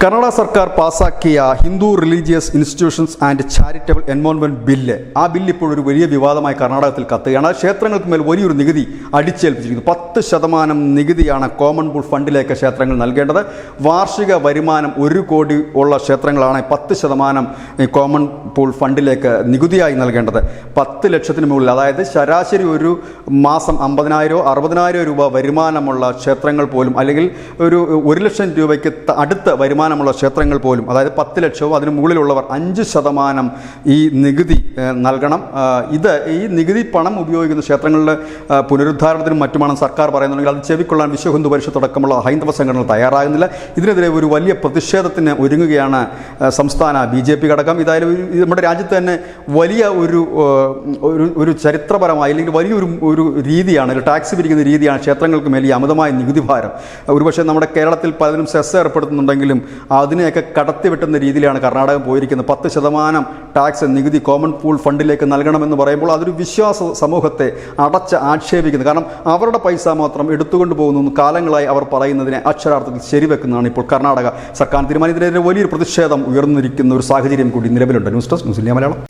കർണാടക സർക്കാർ പാസാക്കിയ Hindu religious institutions and charitable environment bill bill ഇപ്പോൾ ഒരു വലിയ വിവാദമായി കർണാടകത്തിൽ കത്തുകയാണ്. ക്ഷേത്രങ്ങൾക്ക് മേൽ വലിയൊരു നികുതി അടിച്ചേൽപ്പിച്ചിരിക്കുന്നു. 10% നികുതിയാണ് കോമൺ പൂൾ ഫണ്ടിലേക്ക് ക്ഷേത്രങ്ങൾ നൽകേണ്ടത്. വാർഷിക വരുമാനം 1 കോടി ഉള്ള ക്ഷേത്രങ്ങളാണ് 10% കോമൺ പൂൾ ഫണ്ടിലേക്ക് നികുതിയായി നൽകേണ്ടത്. 10 ലക്ഷത്തിന് മുകളിൽ, അതായത് ശരാശരി ഒരു മാസം 50,000 60,000 രൂപ വരുമാനമുള്ള ക്ഷേത്രങ്ങൾ പോലും, അല്ലെങ്കിൽ ഒരു 1 ലക്ഷം രൂപയ്ക്ക് അടുത്ത വരുമാനമുള്ള ക്ഷേത്രങ്ങൾ പോലും, അതായത് 10 ലക്ഷവും അതിന് മുകളിലുള്ളവർ 5% ഈ നികുതി നൽകണം. ഈ നികുതി പണം ഉപയോഗിക്കുന്ന ക്ഷേത്രങ്ങളുടെ പുനരുദ്ധാരണത്തിനും മറ്റുമാണെന്ന് സർക്കാർ പറയുന്നുണ്ടെങ്കിൽ അത് ചെവിക്കൊള്ളാൻ വിശ്വഹിന്ദു പരിഷത്ത് അടക്കമുള്ള ഹൈന്ദവ സംഘടനകൾ തയ്യാറാകുന്നില്ല. ഇതിനെതിരെ ഒരു വലിയ പ്രതിഷേധത്തിന് ഒരുങ്ങുകയാണ് സംസ്ഥാന BJP ഘടകം. ഇതായാലും നമ്മുടെ രാജ്യത്ത് തന്നെ വലിയ ഒരു ചരിത്രപരമായ അല്ലെങ്കിൽ വലിയൊരു രീതിയാണ്, ഒരു ടാക്സ് പിരിക്കുന്ന രീതിയാണ് ക്ഷേത്രങ്ങൾക്ക് മേൽ ഈ അമിതമായ നികുതി ഭാരം. ഒരുപക്ഷെ നമ്മുടെ കേരളത്തിൽ പലതിനും സെസ് ഏർപ്പെടുത്തുന്നുണ്ടെങ്കിലും അതിനെയൊക്കെ കടത്തിവെട്ടുന്ന രീതിയിലാണ് കർണാടകം പോയിരിക്കുന്നത്. 10% ടാക്സ് നികുതി കോമൺ പൂൾ ഫണ്ടിലേക്ക് നൽകണമെന്ന് പറയുമ്പോൾ അതൊരു വിശ്വാസ സമൂഹത്തെ ആക്ഷേപിക്കുന്നത്. കാരണം അവരുടെ പൈസ മാത്രം എടുത്തുകൊണ്ട് പോകുന്നു കാലങ്ങളായി അവർ പറയുന്നതിനെ അക്ഷരാർത്ഥത്തിൽ ശരിവെക്കുന്നതാണ് ഇപ്പോൾ കർണാടക സർക്കാർ തീരുമാനം. ഇതിനെതിരെ വലിയൊരു പ്രതിഷേധം ഉയർന്നിരിക്കുന്ന ഒരു സാഹചര്യം കൂടി നിലവിലുണ്ട്. News desk news India Malayalam.